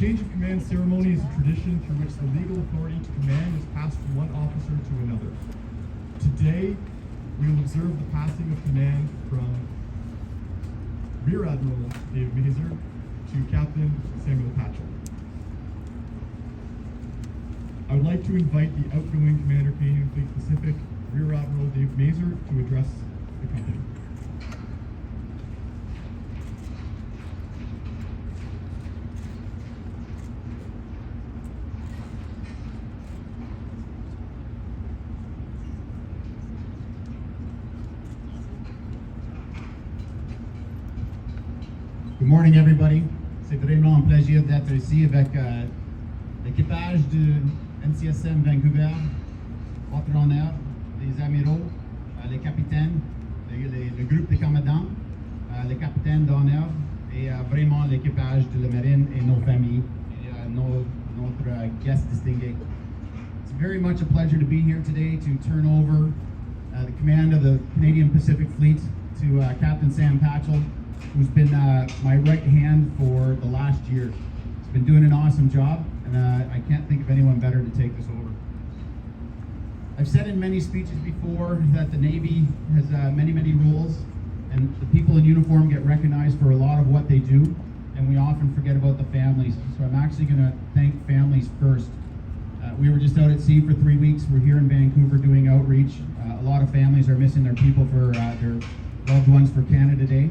change of command ceremony is a tradition through which the legal authority to command is passed from one officer to another. Today, we will observe the passing of command from Rear-Admiral David Mazur to Captain Samuel Patchell. I would like to invite the outgoing Commander Canadian Fleet Pacific, Rear-Admiral David Mazur, to address the company. Good morning, everybody. C'est vraiment un plaisir d'être ici avec l'équipage du HMCS Vancouver, votre honneur, les amiraux, les capitaines, le groupe de commandants, les capitaines d'honneur et vraiment l'équipage de la marine et nos familles et notre guest distingué. It's very much a pleasure to be here today to turn over the command of the Canadian Pacific Fleet to Captain Sam Patchell, who's been my right hand for the last year. He's been doing an awesome job, and I can't think of anyone better to take this over. I've said in many speeches before that the Navy has many roles, and the people in uniform get recognized for a lot of what they do, and we often forget about the families. So I'm actually going to thank families first. We were just out at sea for 3 weeks. We're here in Vancouver doing outreach. A lot of families are missing their people for their loved ones for Canada Day.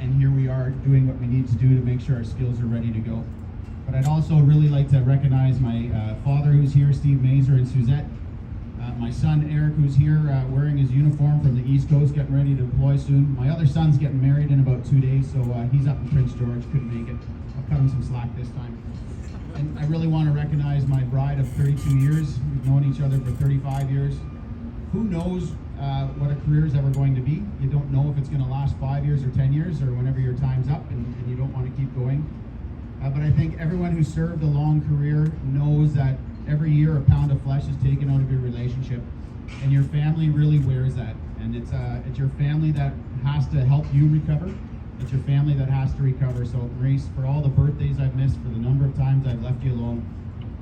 And here we are doing what we need to do to make sure our skills are ready to go. But I'd also really like to recognize my father who's here, Steve Mazur, and Suzette. My son Eric, who's here wearing his uniform from the East Coast, getting ready to deploy soon. My other son's getting married in about 2 days, so he's up in Prince George, couldn't make it. I'll cut him some slack this time. And I really want to recognize my bride of 32 years. We've known each other for 35 years. Who knows what a career is ever going to be? You don't know if it's going to last 5 years or 10 years or whenever your time's up and you don't want to keep going. But I think everyone who served a long career knows that every year a pound of flesh is taken out of your relationship, and your family really wears that. And it's your family that has to help you recover. It's your family that has to recover. So Maurice, for all the birthdays I've missed, for the number of times I've left you alone,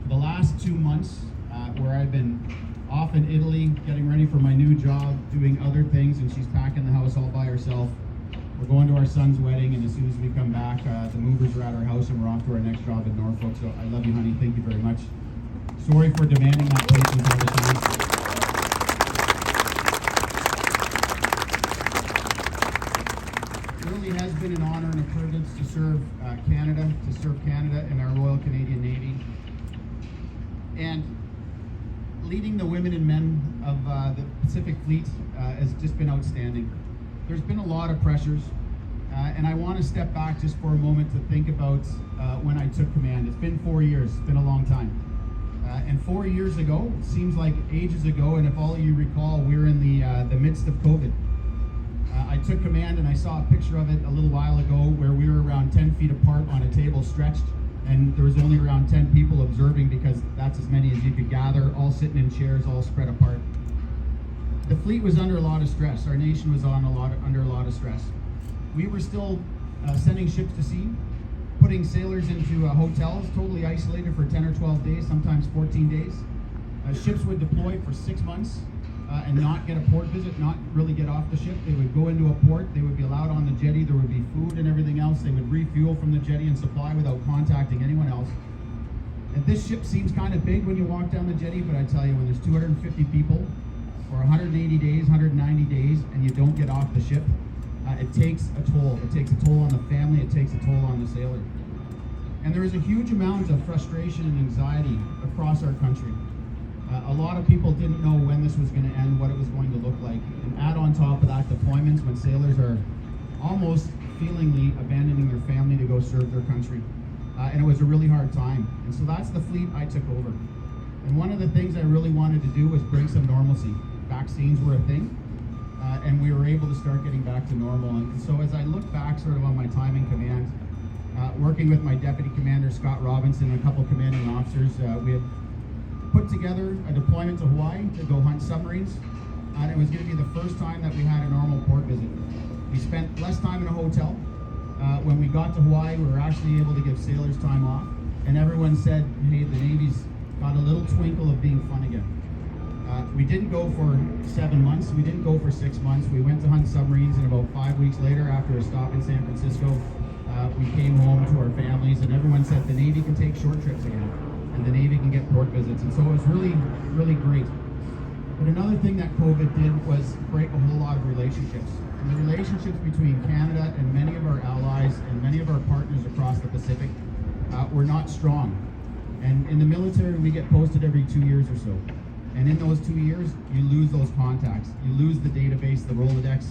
for the last 2 months where I've been off in Italy, getting ready for my new job, doing other things, and she's packing the house all by herself. We're going to our son's wedding, and as soon as we come back, the movers are at our house, and we're off to our next job in Norfolk. So I love you, honey. Thank you very much. Sorry for demanding that patience all the time. It really has been an honor and a privilege to serve Canada in our Royal Canadian Navy. And leading the women and men of the Pacific Fleet has just been outstanding. There's been a lot of pressures, and I want to step back just for a moment to think about when I took command. It's been 4 years, it's been a long time. And 4 years ago, it seems like ages ago, and if all of you recall, we were in the midst of COVID. I took command and I saw a picture of it a little while ago where we were around 10 feet apart on a table stretched, and there was only around 10 people observing because that's as many as you could gather, all sitting in chairs, all spread apart. The fleet was under a lot of stress. Our nation was under a lot of stress. We were still sending ships to sea, putting sailors into hotels, totally isolated for 10 or 12 days, sometimes 14 days. Ships would deploy for 6 months and not get a port visit, not really get off the ship. They would go into a port, they would be allowed on the jetty, there would be food and everything else. They would refuel from the jetty and supply without contacting anyone else. And this ship seems kind of big when you walk down the jetty, but I tell you, when there's 250 people for 180 days, 190 days, and you don't get off the ship, it takes a toll. It takes a toll on the family, it takes a toll on the sailor. And there is a huge amount of frustration and anxiety across our country. A lot of people didn't know when this was going to end, what it was going to look like. And add on top of that deployments when sailors are almost feelingly abandoning their family to go serve their country. And it was a really hard time. And so that's the fleet I took over. And one of the things I really wanted to do was bring some normalcy. Vaccines were a thing, and we were able to start getting back to normal. And so as I look back sort of on my time in command, working with my deputy commander, Scott Robinson, and a couple commanding officers, we had put together a deployment to Hawaii to go hunt submarines. And it was going to be the first time that we had a normal port visit. We spent less time in a hotel. When we got to Hawaii, we were actually able to give sailors time off. and everyone said, hey, the Navy's got a little twinkle of being fun again. We didn't go for 7 months, we didn't go for 6 months. We went to hunt submarines, and about 5 weeks later, after a stop in San Francisco, we came home to our families, and everyone said the Navy can take short trips again, and the Navy can get port visits, and so it was really, really great. But another thing that COVID did was break a whole lot of relationships. And the relationships between Canada and many of our allies and many of our partners across the Pacific were not strong. And in the military, we get posted every 2 years or so. And in those 2 years, you lose those contacts. You lose the database, the Rolodex,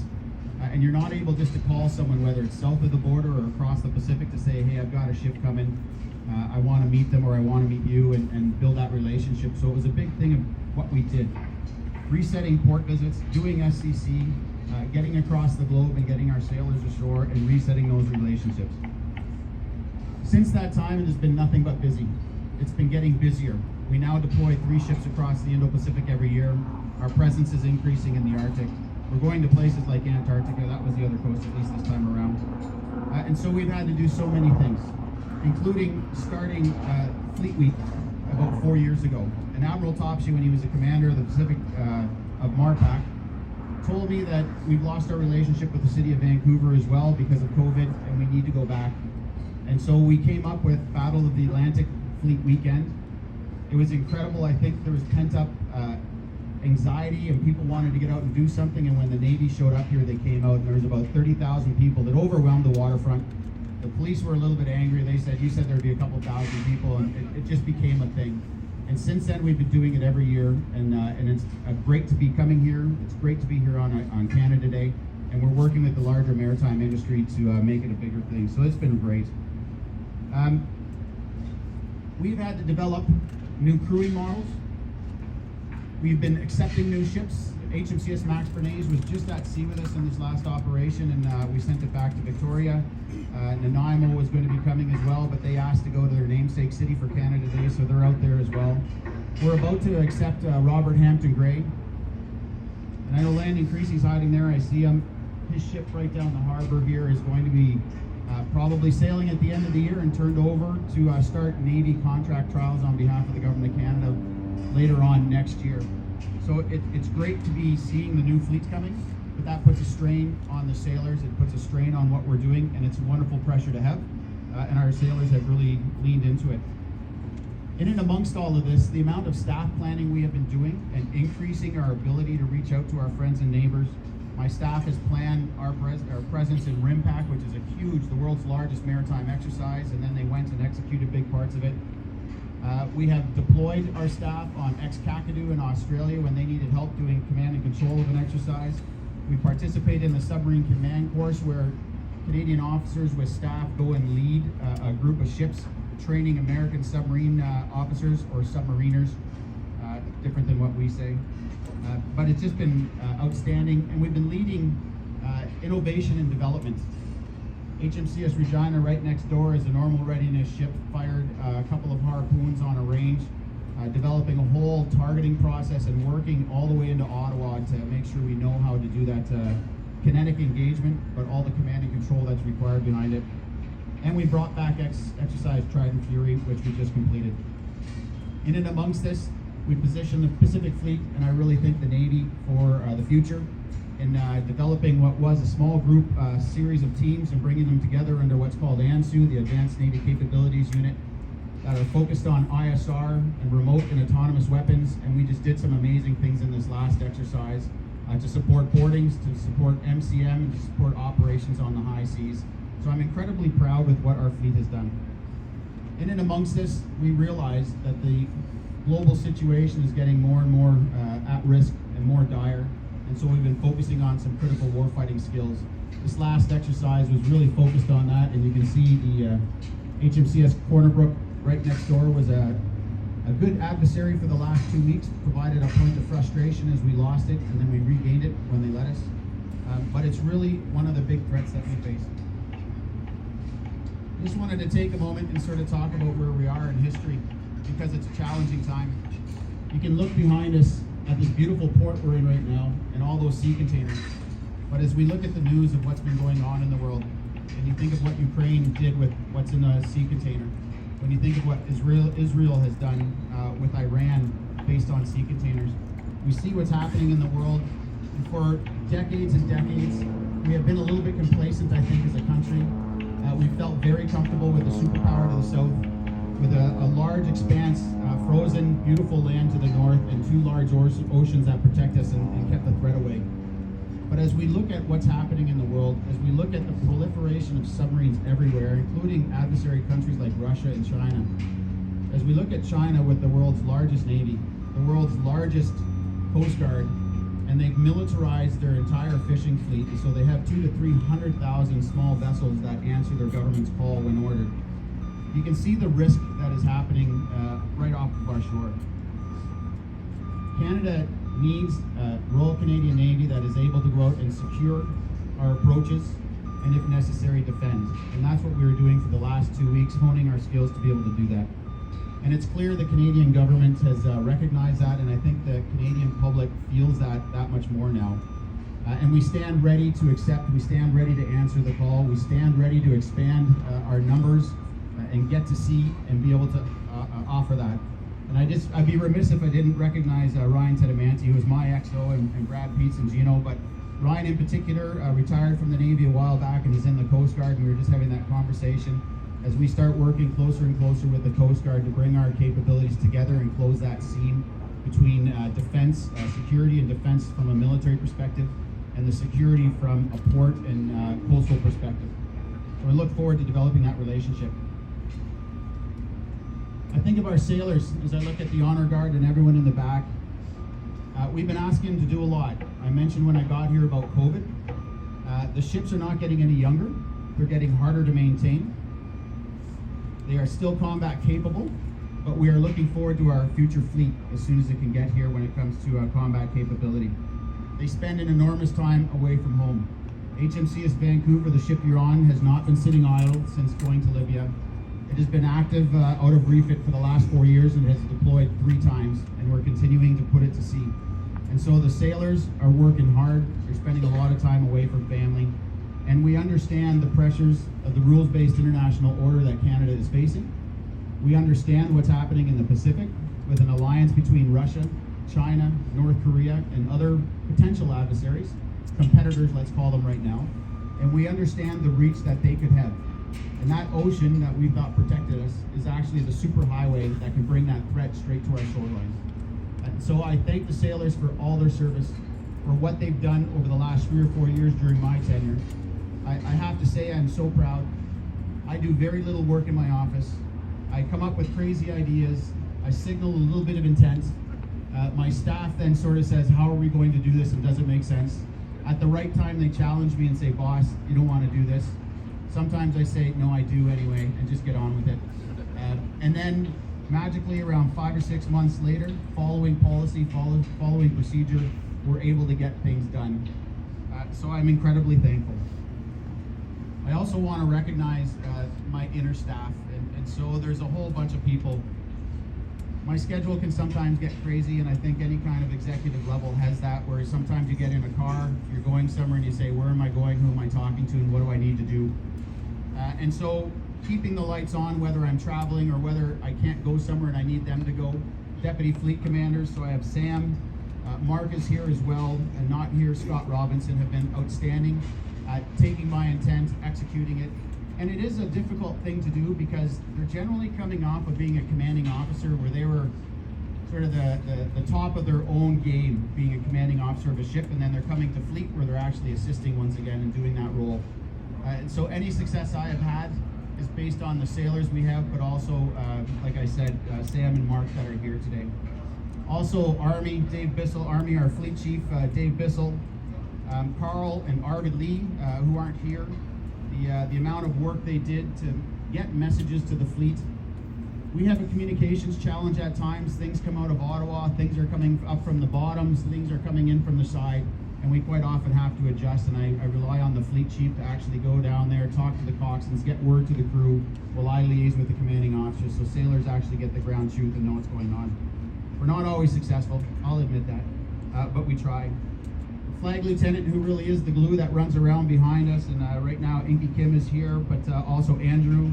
and you're not able just to call someone, whether it's south of the border or across the Pacific, to say, hey, I've got a ship coming, I want to meet them, or I want to meet you, and build that relationship. So it was a big thing of what we did. Resetting port visits, doing SCC, getting across the globe and getting our sailors ashore and resetting those relationships. Since that time, it has been nothing but busy. It's been getting busier. We now deploy 3 ships across the Indo-Pacific every year. Our presence is increasing in the Arctic. We're going to places like Antarctica. That was the other coast, at least this time around. And so we've had to do so many things, including starting Fleet Week about 4 years ago. And Admiral Topshee, when he was a commander of the Pacific of MARPAC, told me that we've lost our relationship with the city of Vancouver as well because of COVID, and we need to go back. And so we came up with Battle of the Atlantic Fleet Weekend. It was incredible. I think there was pent-up anxiety, and people wanted to get out and do something, and when the Navy showed up here, they came out, and there was about 30,000 people that overwhelmed the waterfront. The police were a little bit angry. They said, you said there'd be a couple thousand people, and it just became a thing. And since then, we've been doing it every year, and it's great to be coming here. It's great to be here on Canada Day, and we're working with the larger maritime industry to make it a bigger thing. So it's been great. We've had to develop new crewing models. We've been accepting new ships. HMCS Max Bernays was just at sea with us in this last operation, and we sent it back to Victoria. Nanaimo was going to be coming as well, but they asked to go to their namesake city for Canada Day, so they're out there as well. We're about to accept Robert Hampton Gray. And I know Landon Creasy's hiding there. I see him. His ship right down the harbor here is going to be probably sailing at the end of the year and turned over to start Navy contract trials on behalf of the Government of Canada later on next year. So it's great to be seeing the new fleets coming, but that puts a strain on the sailors, it puts a strain on what we're doing, and it's a wonderful pressure to have, and our sailors have really leaned into it. In and amongst all of this, the amount of staff planning we have been doing and increasing our ability to reach out to our friends and neighbors. My staff has planned our presence in RIMPAC, which is the world's largest maritime exercise, and then they went and executed big parts of it. We have deployed our staff on ex-Kakadu in Australia when they needed help doing command and control of an exercise. We participate in the submarine command course where Canadian officers with staff go and lead a group of ships training American submarine officers or submariners, different than what we say. But it's just been outstanding, and we've been leading innovation and development. HMCS Regina right next door is a normal readiness ship, fired a couple of harpoons on a range, developing a whole targeting process and working all the way into Ottawa to make sure we know how to do that kinetic engagement, but all the command and control that's required behind it. And we brought back exercise Trident Fury, which we just completed. In and amongst this, we position the Pacific Fleet, and I really think the Navy for the future, in developing what was a small group series of teams and bringing them together under what's called ANSU, the Advanced Navy Capabilities Unit, that are focused on ISR and remote and autonomous weapons. And we just did some amazing things in this last exercise to support boardings, to support MCM, and to support operations on the high seas. So I'm incredibly proud with what our fleet has done. In and amongst this, we realize that the global situation is getting more and more at risk and more dire. And so we've been focusing on some critical warfighting skills. This last exercise was really focused on that, and you can see the HMCS Corner Brook right next door was a good adversary for the last 2 weeks, provided a point of frustration as we lost it, and then we regained it when they let us. But it's really one of the big threats that we face. Just wanted to take a moment and sort of talk about where we are in history, because it's a challenging time. You can look behind us at this beautiful port we're in right now and all those sea containers. But as we look at the news of what's been going on in the world, and you think of what Ukraine did with what's in a sea container, when you think of what Israel has done with Iran based on sea containers. We see what's happening in the world. And for decades and decades, we have been a little bit complacent, I think, as a country. We felt very comfortable with the superpower to the south, with a large expanse, frozen, beautiful land to the north, and two large oceans that protect us and kept the threat away. But as we look at what's happening in the world, as we look at the proliferation of submarines everywhere, including adversary countries like Russia and China, as we look at China with the world's largest navy, the world's largest Coast Guard, and they've militarized their entire fishing fleet, so they have 200,000 to 300,000 small vessels that answer their government's call when ordered. You can see the risk that is happening right off of our shore. Canada needs a Royal Canadian Navy that is able to go out and secure our approaches and, if necessary, defend. And that's what we were doing for the last 2 weeks, honing our skills to be able to do that. And it's clear the Canadian government has recognized that, and I think the Canadian public feels that much more now. And we stand ready to accept, we stand ready to answer the call, we stand ready to expand our numbers and get to see and be able to offer that. And I'd be remiss if I didn't recognize Ryan Tedimanti, who was my XO, and Brad Peets and Gino, but Ryan in particular retired from the Navy a while back and is in the Coast Guard, and we were just having that conversation as we start working closer and closer with the Coast Guard to bring our capabilities together and close that seam between defense, security and defense from a military perspective, and the security from a port and coastal perspective. So I look forward to developing that relationship. I think of our sailors as I look at the Honor Guard and everyone in the back. We've been asking them to do a lot. I mentioned when I got here about COVID. The ships are not getting any younger. They're getting harder to maintain. They are still combat capable, but we are looking forward to our future fleet as soon as it can get here when it comes to combat capability. They spend an enormous time away from home. HMCS Vancouver, the ship you're on, has not been sitting idle since going to Libya. It has been active out of refit for the last 4 years and has deployed 3 times, and we're continuing to put it to sea. And so the sailors are working hard. They're spending a lot of time away from family. And we understand the pressures of the rules-based international order that Canada is facing. We understand what's happening in the Pacific with an alliance between Russia, China, North Korea, and other potential adversaries, competitors, let's call them right now. And we understand the reach that they could have. And that ocean that we thought protected us is actually the superhighway that can bring that threat straight to our shorelines. And so I thank the sailors for all their service, for what they've done over the last 3 or 4 years during my tenure. I have to say I'm so proud. I do very little work in my office. I come up with crazy ideas. I signal a little bit of intent. My staff then sort of says, how are we going to do this, and does it make sense? At the right time, they challenge me and say, boss, you don't want to do this. Sometimes I say, no, I do anyway, and just get on with it. And then magically around 5 or 6 months later, following policy, following procedure, we're able to get things done. So I'm incredibly thankful. I also want to recognize my inner staff, and so there's a whole bunch of people. My schedule can sometimes get crazy, and I think any kind of executive level has that, where sometimes you get in a car, you're going somewhere and you say, where am I going, who am I talking to, and what do I need to do? And so keeping the lights on, whether I'm traveling or whether I can't go somewhere and I need them to go. Deputy Fleet Commanders, so I have Sam, Mark is here as well, and not here, Scott Robinson, have been outstanding at taking my intent, executing it. And it is a difficult thing to do because they're generally coming off of being a commanding officer where they were sort of the top of their own game, being a commanding officer of a ship, and then they're coming to fleet where they're actually assisting once again and doing that role. And so any success I have had is based on the sailors we have, but also, like I said, Sam and Mark that are here today. Also, Army, Dave Bissell, Army, our fleet chief, Dave Bissell, Carl and Arvid Lee, who aren't here. The amount of work they did to get messages to the fleet. We have a communications challenge at times. Things come out of Ottawa, things are coming up from the bottoms, things are coming in from the side, and we quite often have to adjust, and I rely on the fleet chief to actually go down there, talk to the coxswains, get word to the crew, while I liaise with the commanding officers, so sailors actually get the ground truth and know what's going on. We're not always successful, I'll admit that, but we try. Flag lieutenant, who really is the glue that runs around behind us, and right now Inky Kim is here, but also Andrew,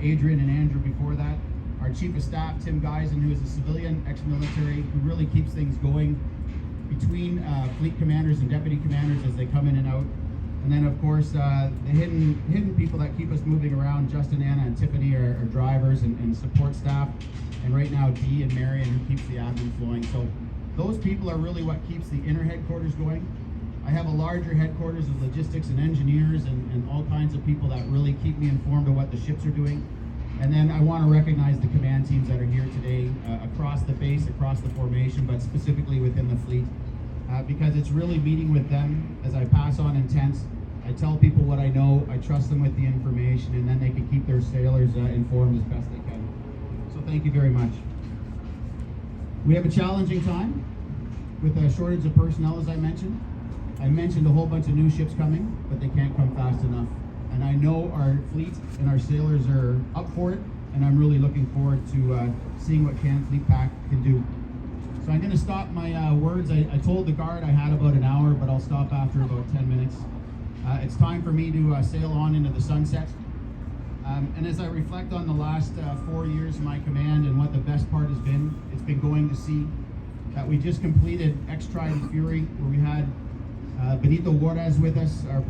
Adrian and Andrew before that. Our Chief of Staff, Tim Geisen, who is a civilian, ex-military, who really keeps things going between fleet commanders and deputy commanders as they come in and out. And then, of course, the hidden people that keep us moving around. Justin, Anna, and Tiffany are drivers and support staff. And right now, Dee and Marion, who keeps the admin flowing. So those people are really what keeps the inner headquarters going. I have a larger headquarters of logistics and engineers and all kinds of people that really keep me informed of what the ships are doing. And then I want to recognize the command teams that are here today across the base, across the formation, but specifically within the fleet. Because it's really meeting with them as I pass on intents. I tell people what I know, I trust them with the information, and then they can keep their sailors informed as best they can. So thank you very much. We have a challenging time with a shortage of personnel, as I mentioned. I mentioned a whole bunch of new ships coming, but they can't come fast enough. And I know our fleet and our sailors are up for it, and I'm really looking forward to seeing what Fleet Pack can do. So I'm going to stop my words. I told the guard I had about an hour, but I'll stop after about 10 minutes. It's time for me to sail on into the sunset. And as I reflect on the last 4 years of my command and what the best part has been, it's been going to sea. That we just completed X-Trident Fury, where we had Benito Juarez with us, our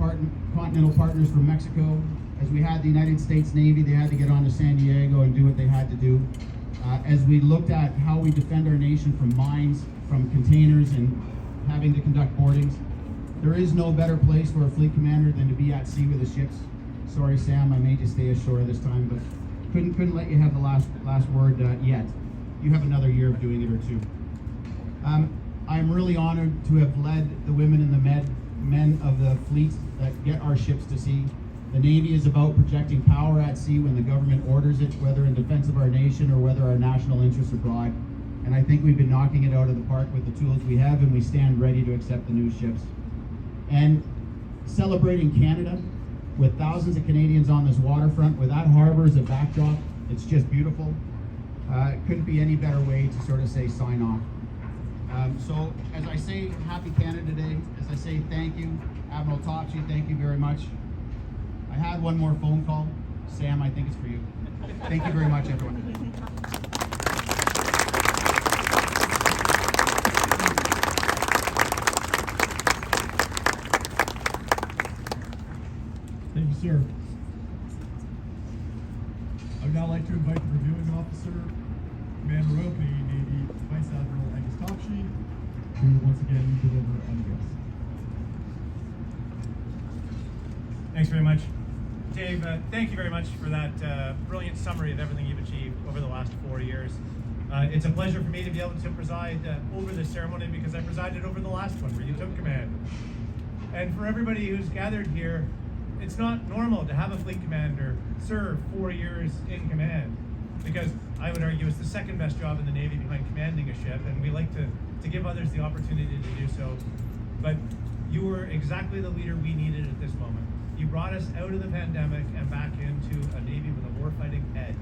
continental partners from Mexico. As we had the United States Navy, they had to get on to San Diego and do what they had to do. As we looked at how we defend our nation from mines, from containers, and having to conduct boardings, there is no better place for a fleet commander than to be at sea with the ships. Sorry, Sam, I made you stay ashore this time, but couldn't let you have the last word yet. You have another year of doing it or two. I'm really honored to have led the women and the men of the fleet that get our ships to sea. The Navy is about projecting power at sea when the government orders it, whether in defense of our nation or whether our national interests abroad. And I think we've been knocking it out of the park with the tools we have, and we stand ready to accept the new ships. And celebrating Canada with thousands of Canadians on this waterfront, with that harbor as a backdrop, it's just beautiful. It couldn't be any better way to sort of say sign off. So as I say Happy Canada Day, as I say thank you, Admiral Topshee, thank you very much. I had one more phone call. Sam, I think it's for you. Thank you very much, everyone. Thank you, sir. I would now like to invite the reviewing officer, Commander Royal Canadian Navy, Vice-Admiral Angus Topshee, to once again deliver on the guest. Thanks very much. Dave, thank you very much for that brilliant summary of everything you've achieved over the last 4 years. It's a pleasure for me to be able to preside over this ceremony because I presided over the last one where you took command. And for everybody who's gathered here, it's not normal to have a fleet commander serve 4 years in command, because I would argue it's the second best job in the Navy behind commanding a ship, and we like to give others the opportunity to do so. But you were exactly the leader we needed at this moment. You brought us out of the pandemic and back into a Navy with a warfighting edge.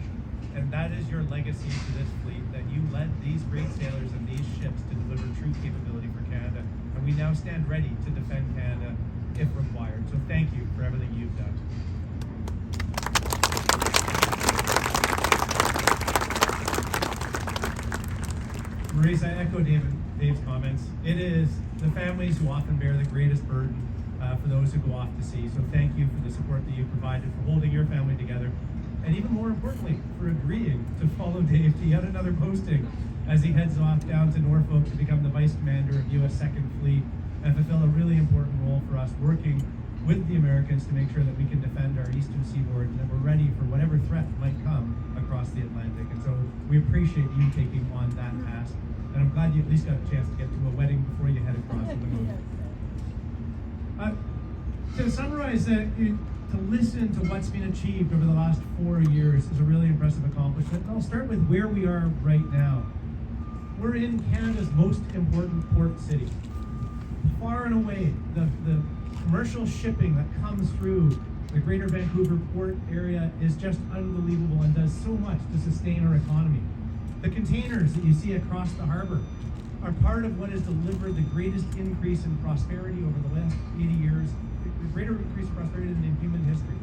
And that is your legacy to this fleet, that you led these great sailors and these ships to deliver true capability for Canada. And we now stand ready to defend Canada if required. So thank you for everything you've done. Maurice, I echo Dave's comments. It is the families who often bear the greatest burden for those who go off to sea. So thank you for the support that you provided for holding your family together, and even more importantly, for agreeing to follow Dave to yet another posting as he heads off down to Norfolk to become the Vice Commander of U.S. Second Fleet and fulfill a really important role for us, working with the Americans to make sure that we can defend our eastern seaboard and that we're ready for whatever threat might come across the Atlantic. And so we appreciate you taking on that task, and I'm glad you at least got a chance to get to a wedding before you head across the moon. To summarize, to listen to what's been achieved over the last 4 years is a really impressive accomplishment. I'll start with where we are right now. We're in Canada's most important port city. Far and away, the commercial shipping that comes through the Greater Vancouver port area is just unbelievable and does so much to sustain our economy. The containers that you see across the harbor are part of what has delivered the greatest increase in prosperity over the last 80 years, the greater increase in prosperity than in human history.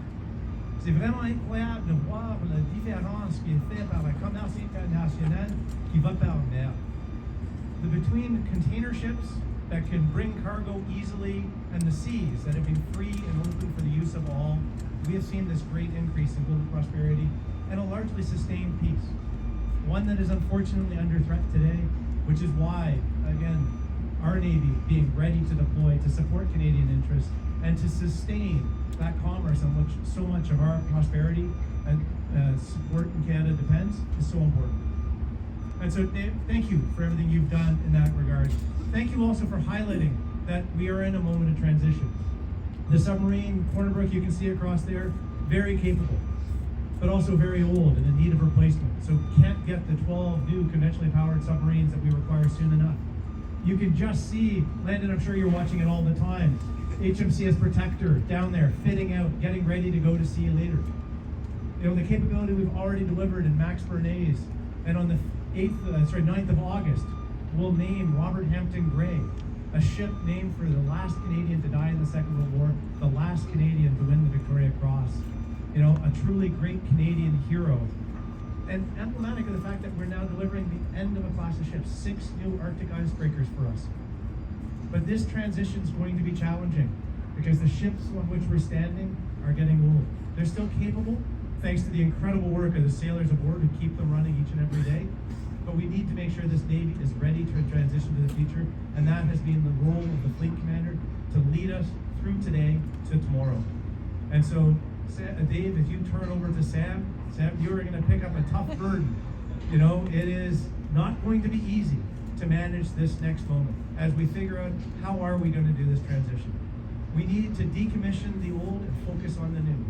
C'est vraiment incroyable de voir la différence qui est faite par le commerce international qui va par mer. Between container ships that can bring cargo easily and the seas that have been free and open for the use of all, we have seen this great increase in global prosperity and a largely sustained peace. One that is unfortunately under threat today, which is why, again, our Navy being ready to deploy to support Canadian interests and to sustain that commerce on which so much of our prosperity and support in Canada depends is so important. And so, Dave, thank you for everything you've done in that regard. Thank you also for highlighting that we are in a moment of transition. The submarine, Cornerbrook, you can see across there, very capable, but also very old and in need of replacement. So can't get the 12 new conventionally powered submarines that we require soon enough. You can just see, Landon, I'm sure you're watching it all the time, HMCS Protector down there, fitting out, getting ready to go to sea later. You know, the capability we've already delivered in Max Bernays, and on the 9th of August, we'll name Robert Hampton Gray, a ship named for the last Canadian to die in the Second World War, the last Canadian to win the Victoria Cross. You know, a truly great Canadian hero. And emblematic of the fact that we're now delivering the end of a class of ships, 6 new Arctic icebreakers for us. But this transition is going to be challenging because the ships on which we're standing are getting old. They're still capable, thanks to the incredible work of the sailors aboard who keep them running each and every day. But we need to make sure this Navy is ready to transition to the future, and that has been the role of the Fleet Commander to lead us through today to tomorrow. And so, Dave, if you turn over to Sam, you are going to pick up a tough burden. You know, it is not going to be easy to manage this next moment as we figure out how are we going to do this transition. We need to decommission the old and focus on the new.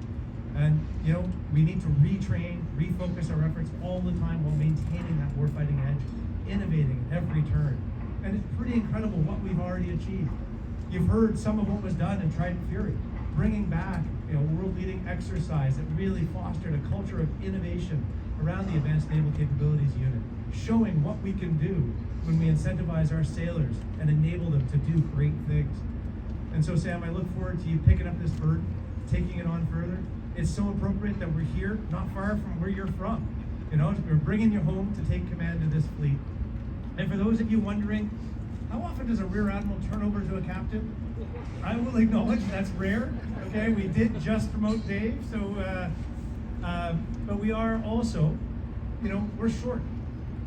And, you know, we need to retrain, refocus our efforts all the time while maintaining that warfighting edge, innovating at every turn. And it's pretty incredible what we've already achieved. You've heard some of what was done in Trident Fury, bringing back, you know, world-leading exercise that really fostered a culture of innovation around the Advanced Naval Capabilities Unit, showing what we can do when we incentivize our sailors and enable them to do great things. And so, Sam, I look forward to you picking up this burden, taking it on further. It's so appropriate that we're here, not far from where you're from. You know, we're bringing you home to take command of this fleet. And for those of you wondering, how often does a Rear Admiral turn over to a captain? I will acknowledge that's rare. Okay, we did just promote Dave, so, but we are also, you know, we're short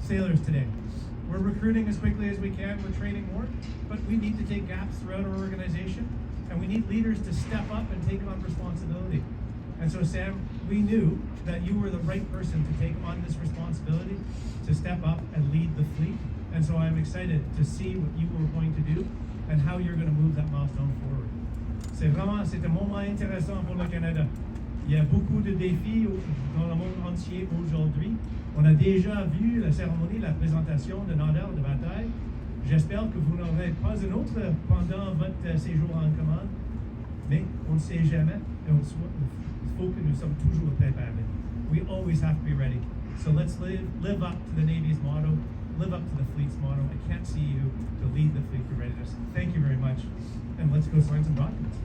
sailors today. We're recruiting as quickly as we can, we're training more, but we need to take gaps throughout our organization, and we need leaders to step up and take on responsibility. And so, Sam, we knew that you were the right person to take on this responsibility, to step up and lead the fleet. And so I'm excited to see what you were going to do and how you're going to move that milestone forward. C'est un moment intéressant pour le Canada. Il y a beaucoup de défis dans le monde entier aujourd'hui. On a déjà vu la cérémonie, la présentation de l'honneur de bataille. J'espère que vous n'aurez pas un autre pendant votre séjour en commande, mais on ne sait jamais. Et il faut que nous sommes toujours préparés. We always have to be ready. So let's live up to the Navy's motto, live up to the fleet's motto. I can't see you to lead the fleet to readiness. Thank you very much. And let's go sign some documents.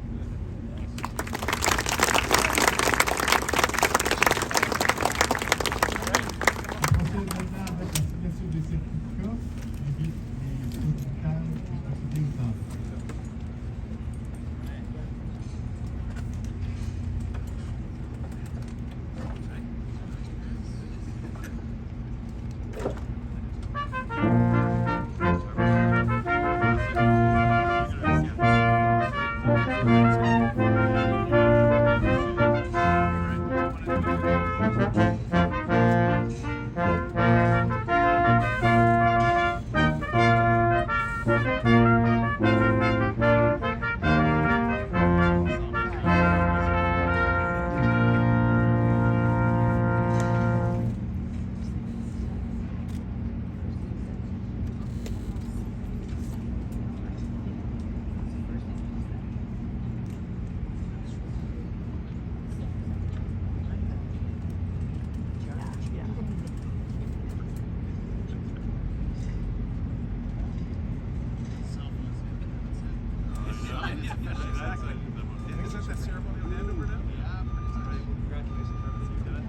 Congratulations for everything you've done.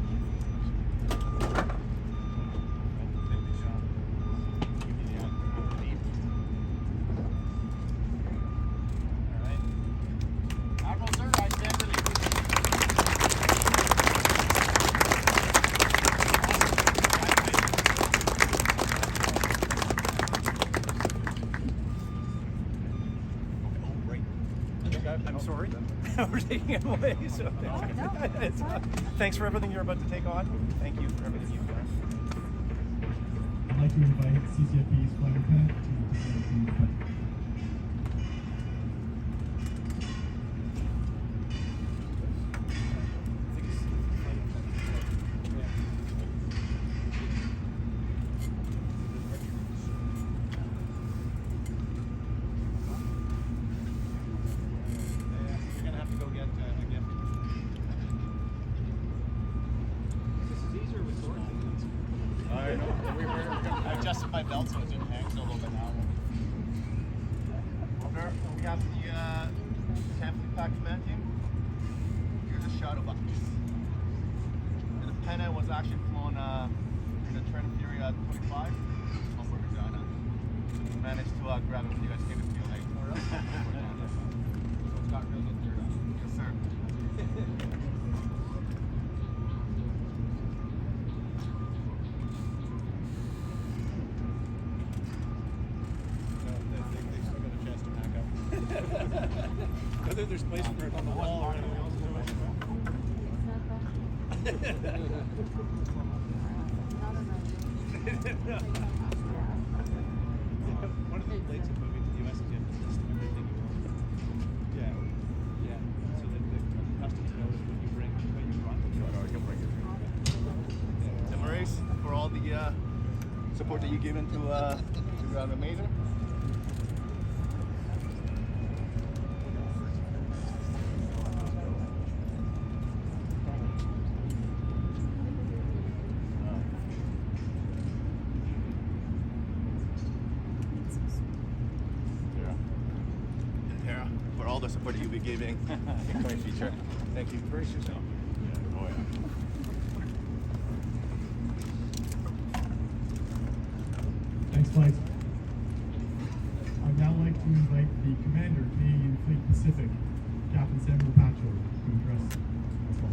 Admiral Mazur, I stand released. I'm sorry. We're taking it away. So thanks for everything you're about to take on. Thank you for everything you've done. I'd like to invite CCFB's flight lieutenant to present the pledge. You're gonna have to go get a gift. This is easier with swords. I know. I adjusted my belt so it didn't hang so a little bit now. We have the Camp Pack Command Team. Here's a shadow box. And the pennant was actually flown in the Trent Fury 25 over Regina. Managed to grab it when you guys came to feel late. So it's got real good dirt on it. Yes, sir. They still got a chance to pack up. Whether there's place for it on the wall or anything else. One of the plates of moving to the US is you have to list everything you want. Yeah. So that the customs knows what you bring, what you brought. You'll bring it. And Maurice, for all the support that you've given to Mazur. Yeah, for all the support that you'll be giving. Coming feature. Thank you. Brace yourself. Oh yeah. Thanks, flight. I'd now like to invite the Commander, Canadian Fleet Pacific, Captain Samuel Patchell, to address us all.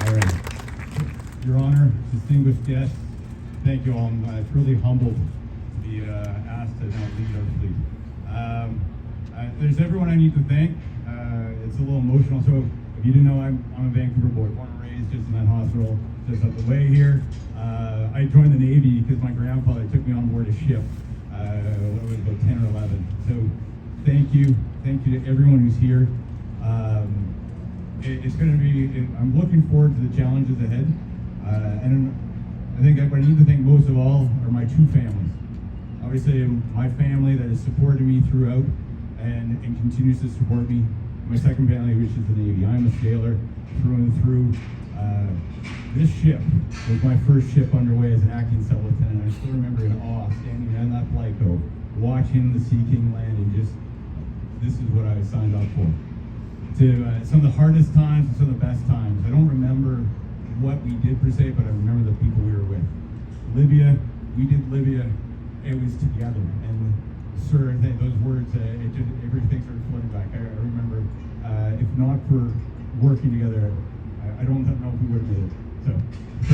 All right. Your Honor, distinguished guests, thank you all. I'm truly humbled to be asked to now lead our fleet. There's everyone I need to thank. It's a little emotional. So if you didn't know, I'm a Vancouver boy, born and raised just in that hospital, just up the way here. I joined the Navy because my grandfather took me on board a ship when I was about 10 or 11. So thank you to everyone who's here. It's going to be, I'm looking forward to the challenges ahead. And I think what I need to thank most of all are my two families. Obviously, my family that has supported me throughout and continues to support me. My second family, which is the Navy. I'm a sailor through and through. This ship was my first ship underway as an acting sub lieutenant. I still remember in awe standing on that flight go, watching the Sea King land and just, this is what I signed up for. To some of the hardest times and some of the best times. I don't remember what we did per se, but I remember the people we were with. Libya, we did Libya, it was together. And sir, I think those words, everything sort of flooded back. I remember, if not for working together, I don't know if we would have made it. So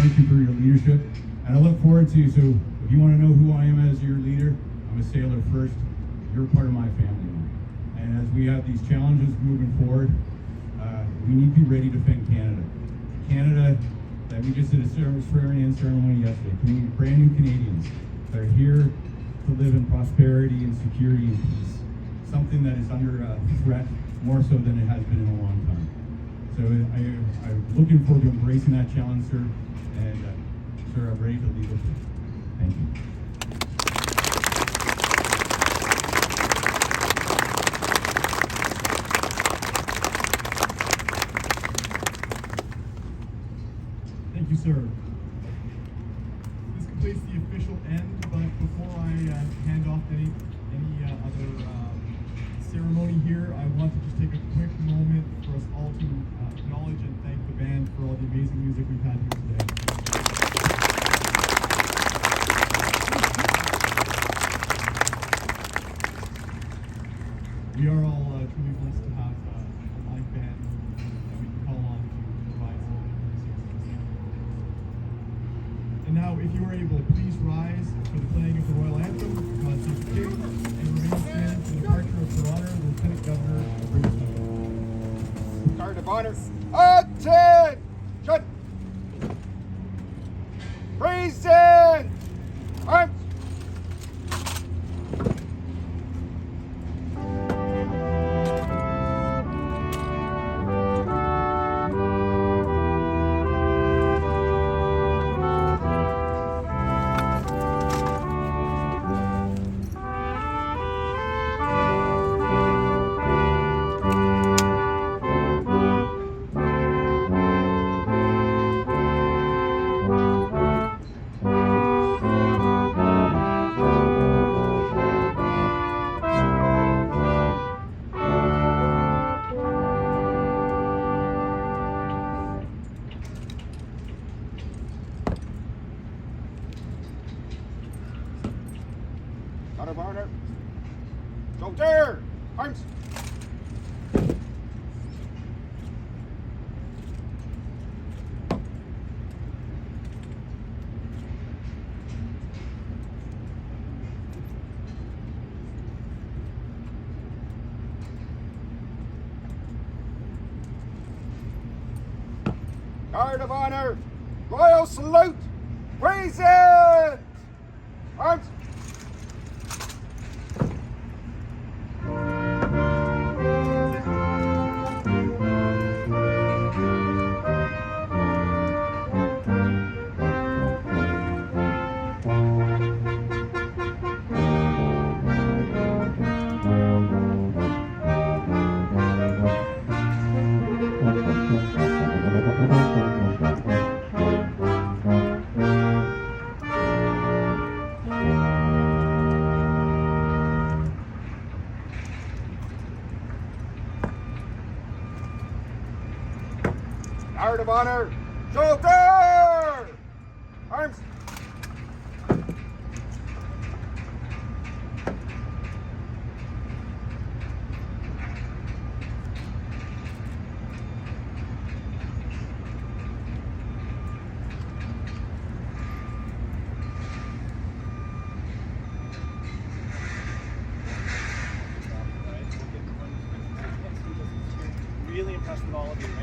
thank you for your leadership. And I look forward to, so if you want to know who I am as your leader, I'm a sailor first. You're part of my family now. And as we have these challenges moving forward, we need to be ready to defend Canada. Canada, that we just did a swearing-in ceremony yesterday. Brand new Canadians that are here to live in prosperity and security and peace. Something that is under threat more so than it has been in a long time. So I'm looking forward to embracing that challenge, sir. And sir, I'm ready to lead with you. Thank you. Thank you, sir. This completes the official end, but before I hand off any other ceremony here, I want to just take a quick moment for us all to acknowledge and thank the band for all the amazing music we've had here today. We are all truly blessed to have a live band that we can call on to provide some services. And now, if you are able, please rise for the playing of the Royal Anthem, God Save the King, and remain standing for the departure of Her Honor, the Lieutenant Governor of British Columbia. Guard of honor. Attention! Present! Arms! Guard of honor. Soldier! Arms! Guard of honor. Royal salute. Present! Arms! Guard of honor. Shoulder! Arms! Really impressed with all of you.